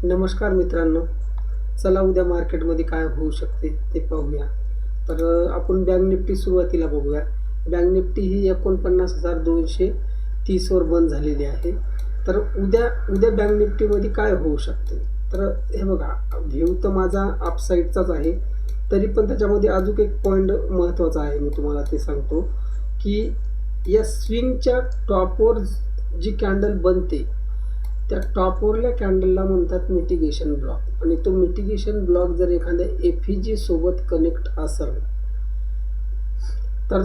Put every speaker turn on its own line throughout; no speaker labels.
नमस्कार मित्रांनो, चला उद्या मार्केटमध्ये काय होऊ शकते ते पाहूया. तर आपण बँक निफ्टी सुरुवातीला बघूया. बँक निफ्टी ही 49,230 वर बंद झालेली आहे. तर उद्या उद्या बँक निफ्टीमध्ये काय होऊ शकते? तर हे बघा, व्ह्यू तर माझा अपसाईडचाच आहे, तरी पण त्याच्यामध्ये अजून एक पॉईंट महत्त्वाचा आहे. मी तुम्हाला ते सांगतो की या स्विंगच्या टॉपवर जी कॅन्डल बनते त्या टॉपवरल्या कॅन्डलला म्हणतात मिटिगेशन ब्लॉक. आणि तो मिटिगेशन ब्लॉक जर एखाद्या एफईजी सोबत कनेक्ट असेल तर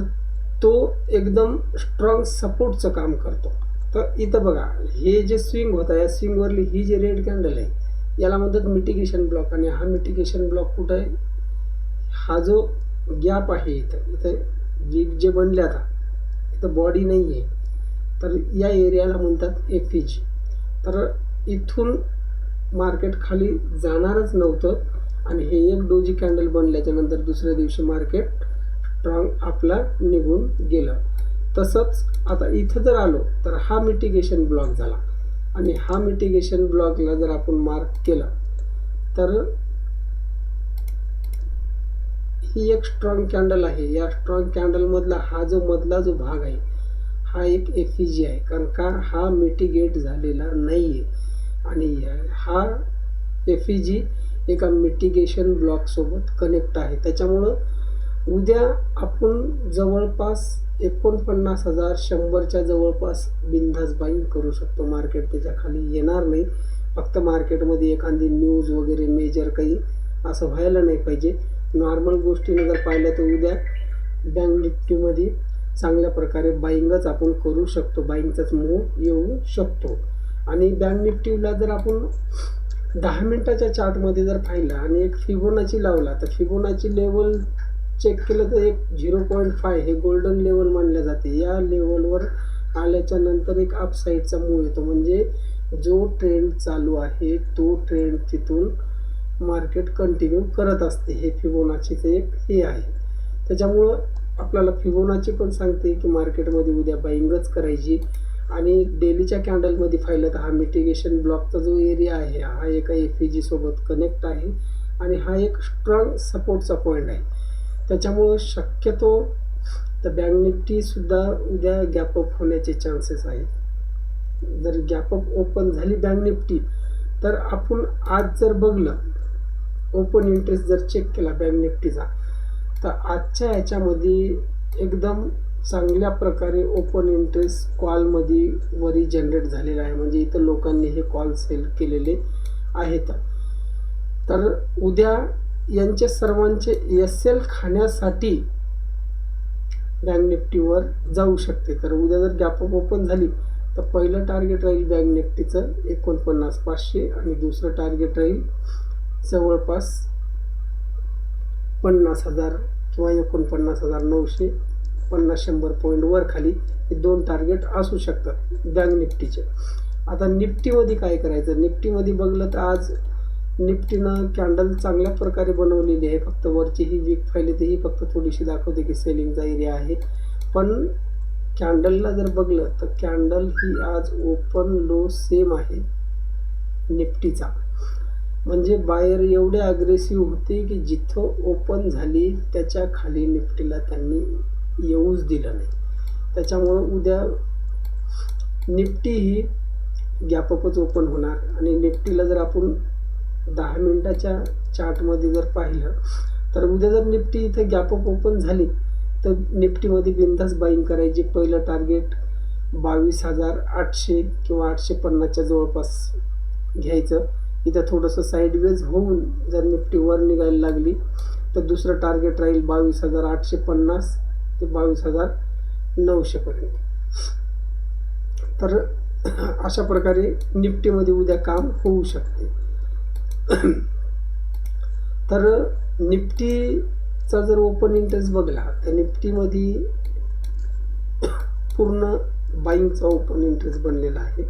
तो एकदम स्ट्रॉंग सपोर्टचं काम करतो. तर इथं बघा, हे जे स्विंग होता, या स्विंगवरली ही जी रेड कॅन्डल आहे याला म्हणतात मिटिगेशन ब्लॉक. आणि हा मिटिगेशन ब्लॉक कुठं आहे? हा जो गॅप आहे इथं इथं जे बनले, आता इथं बॉडी नाही आहे, तर या एरियाला म्हणतात एफईजी. तर इथून मार्केट खाली जाणारच नव्हतं आणि हे एक डोजी कॅन्डल बनल्याच्या नंतर दुसऱ्या दिवशी मार्केट स्ट्रॉंग आपला निघून गेलं. तसंच आता इथं जर आलो तर हा मिटिगेशन ब्लॉक झाला आणि हा मिटिगेशन ब्लॉकला जर आपण मार्क केलं तर ही एक स्ट्रॉंग कॅन्डल आहे. या स्ट्रॉंग कॅन्डलमधला हा जो मधला जो भाग आहे हा एक एफईजी आहे, कारण का हा मिटिगेट झालेला नाही आहे आणि हा एफईजी एका मिटिगेशन ब्लॉकसोबत कनेक्ट आहे. त्याच्यामुळं उद्या आपण जवळपास 49,100च्या जवळपास बिंदास बाईंग करू शकतो. मार्केट त्याच्या खाली येणार नाही. फक्त मार्केटमध्ये एखादी न्यूज वगैरे मेजर काही असं व्हायला नाही पाहिजे. नॉर्मल गोष्टीने जर पाहिलं तर उद्या बँक निफ्टीमध्ये चांगल्या प्रकारे बाईंगच आपण करू शकतो, बाईंगचाच मूव येऊ शकतो. आणि बँक निफ्टीला जर आपण 10 मिनिटाच्या चार्टमध्ये जर पाहिलं आणि एक फिबोनाची लावला तर फिबोनाची लेवल चेक केलं तर एक 0.5 हे गोल्डन लेवल मानल्या जाते. या लेवलवर आल्याच्या नंतर एक अपसाईडचा मूव येतो, म्हणजे जो ट्रेंड चालू आहे तो ट्रेंड तिथून मार्केट कंटिन्यू करत असते. हे फिबोनाचीचं एक हे आहे. त्याच्यामुळं आपल्याला फिबोनाची पण सांगते की मार्केटमध्ये उद्या बाईंगच करायची. आणि डेलीच्या कॅन्डलमध्ये पाहिलं तर हा मिटिगेशन ब्लॉकचा जो एरिया आहे हा एका एफईजी सोबत कनेक्ट आहे आणि हा एक स्ट्रॉंग सपोर्टचा पॉईंट आहे. त्याच्यामुळं शक्यतो तर बँक निफ्टीसुद्धा उद्या गॅपअप होण्याचे चान्सेस आहेत. जर गॅपअप ओपन झाली बँक निफ्टी तर आपण आज जर बघलं, ओपन इंटरेस्ट जर चेक केला बँक निफ्टीचा, तर आजच्या ह्याच्यामध्ये एकदम चांगल्या प्रकारे ओपन इंटरेस्ट कॉलमध्ये वरी जनरेट झालेला आहे. म्हणजे इथं लोकांनी हे कॉल सेल केलेले आहेत. तर उद्या यांचे सर्वांचे एसएल खाण्यासाठी बँक निफ्टीवर जाऊ शकते. तर उद्या जर गॅपअप ओपन झाली तर पहिलं टार्गेट राहील बँक निफ्टीचं 49,500 आणि दुसरं टार्गेट राहील जवळपास 50,000 किंवा 49,900. 50-100 पॉईंट वर खाली हे दोन टार्गेट असू शकतात बँक निफ्टीचे. आता निफ्टीमध्ये काय करायचं? निफ्टीमध्ये बघलं तर आज निफ्टीनं कॅन्डल चांगल्या प्रकारे बनवलेली आहे. फक्त वरची ही वीक फाईल ही फक्त थोडीशी दाखवते की सेलिंगचा एरिया आहे. पण कॅन्डलला जर बघलं तर कॅन्डल ही आज ओपन लो सेम आहे निफ्टीचा. म्हणजे बायर एवढे अग्रेसिव्ह होते की जिथं ओपन झाली त्याच्या खाली निफ्टीला त्यांनी येऊच दिलं नाही. त्याच्यामुळं उद्या निफ्टी ही गॅपअपच ओपन होणार. आणि निफ्टीला जर आपण 10 मिनिटाच्या चार्टमध्ये जर पाहिलं तर उद्या जर निफ्टी इथे गॅपअप ओपन झाली तर निफ्टीमध्ये बिंदास बाईंग करायची. पहिलं टार्गेट 22,800 किंवा 850च्या जवळपास घ्यायचं. इथं थोडंसं साईडवेज होऊन जर निफ्टी वर निघायला लागली तर दुसरं टार्गेट राहील 22,850 ते 22,900 पर्यंत. तर अशा प्रकारे निफ्टीमध्ये उद्या काम होऊ शकते. तर निफ्टीचा जर ओपन इंटरेस्ट बघला तर निफ्टीमध्ये पूर्ण बाईंगचा ओपन इंटरेस्ट बनलेला आहे,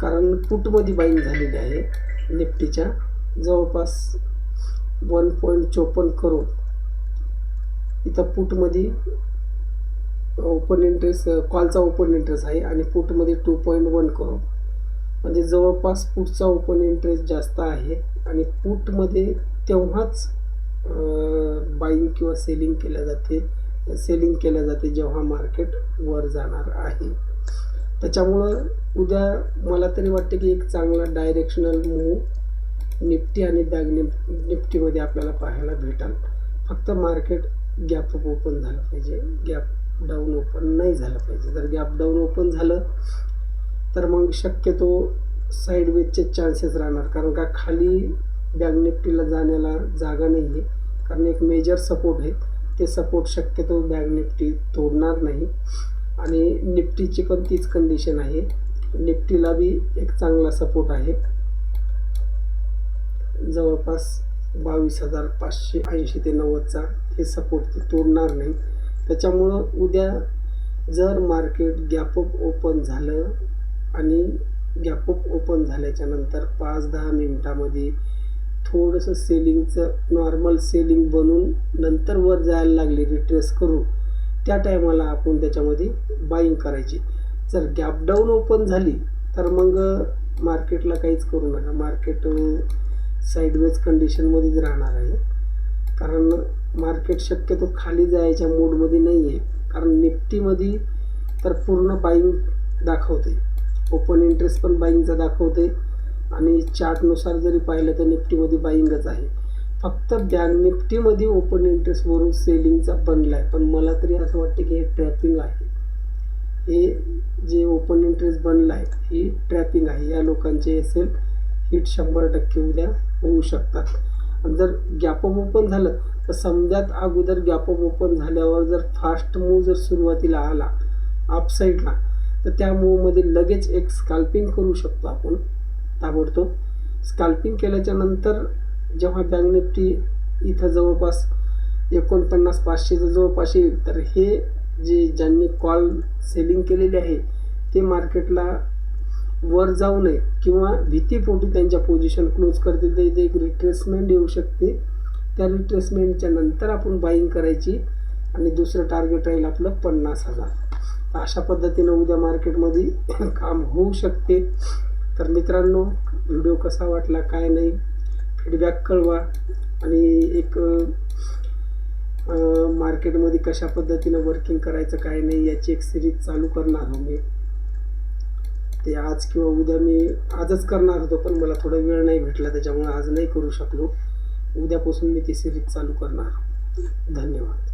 कारण पुटमध्ये बाईंग झालेली आहे निफ्टीच्या जवळपास 1.54 करोड. इथं पुटमध्ये ओपन इंटरेस्ट, कॉलचा ओपन इंटरेस्ट आहे आणि पुटमध्ये 2.1 करोड. म्हणजे जवळपास पुटचा ओपन इंटरेस्ट जास्त आहे आणि पुटमध्ये तेव्हाच बाईंग किंवा सेलिंग केल्या जाते जेव्हा मार्केट वर जाणार आहे. त्याच्यामुळं उद्या मला तरी वाटते की एक चांगला डायरेक्शनल मूव्ह निफ्टी आणि बँक निफ्टीमध्ये आपल्याला पाहायला भेटेल. फक्त मार्केट गॅप अप ओपन झालं पाहिजे, गॅप डाऊन ओपन नाही झालं पाहिजे. जर गॅप डाऊन ओपन झालं तर मग शक्यतो साईडवेजचे चान्सेस राहणार, कारण का खाली बँक निफ्टीला जाण्याला जागा नाही आहे, कारण एक मेजर सपोर्ट आहे. ते सपोर्ट शक्यतो बँक निफ्टी तोडणार नाही आणि निफ्टीची पण तीच कंडिशन आहे. निफ्टीला बी एक चांगला सपोर्ट आहे, जवळपास 22,580 ते 90चा हे सपोर्ट ते तोडणार नाही. त्याच्यामुळं उद्या जर मार्केट गॅप अप ओपन झालं आणि गॅप अप ओपन झाल्याच्या नंतर 5-10 मिनिटामध्ये थोडंसं सेलिंगचं नॉर्मल सेलिंग बनून नंतर वर जायला लागली रिट्रेस करून, त्या टायमाला आपण त्याच्यामध्ये बाईंग करायची. जर गॅप डाऊन ओपन झाली तर मग मार्केटला काहीच करू नका, मार्केट साईडवेज कंडिशनमध्येच राहणार आहे. कारण मार्केट शक्यतो खाली जायच्या मोडमध्ये नाही आहे, कारण निफ्टीमध्ये तर पूर्ण बाईंग दाखवते, ओपन इंटरेस्ट पण बाईंगचा दाखवते आणि चार्टनुसार जरी पाहिलं तर निफ्टीमध्ये बाईंगच आहे. फक्त बँक निफ्टीमध्ये ओपन इंटरेस्टवरून सेलिंगचा बनला आहे, पण मला तरी असं वाटतं की हे ट्रॅपिंग आहे. हे जे ओपन इंटरेस्ट बनला आहे ही ट्रॅपिंग आहे. या लोकांचे एसएल हिट 100% उद्या होऊ शकतात. आणि जर गॅप अप ओपन झालं तर समजात अगोदर गॅप अप ओपन झाल्यावर जर फास्ट मूव्ह जर सुरुवातीला आला अपसाईडला तर त्या मूव्हमध्ये लगेच एक स्कॅल्पिंग करू शकतो आपण ताबडतोब. स्कॅल्पिंग केल्याच्या नंतर जेव्हा बँक निफ्टी इथं जवळपास 49,500च्या जवळपास येईल तर हे जे ज्यांनी कॉल सेलिंग केलेले आहे ते मार्केटला वर जाऊ नये किंवा भीतीपोटी त्यांच्या पोझिशन क्लोज करतील, तर एक रिट्रेसमेंट येऊ शकते. त्या रिट्रेसमेंटच्या नंतर आपण बाईंग करायची आणि दुसरं टार्गेट राहील आपलं 50,000. अशा पद्धतीनं उद्या मार्केटमध्ये काम होऊ शकते. तर मित्रांनो, व्हिडिओ कसा वाटला काय नाही फीडबॅक कळवा आणि एक मार्केटमध्ये कशा पद्धतीनं वर्किंग करायचं काय नाही याची एक सिरीज चालू करणार आहो मी. ते आज किंवा उद्या मी आजच करणार होतो, पण मला थोडा वेळ नाही भेटला त्याच्यामुळे आज नाही करू शकलो. उद्यापासून मी ती सिरीज चालू करणार. धन्यवाद.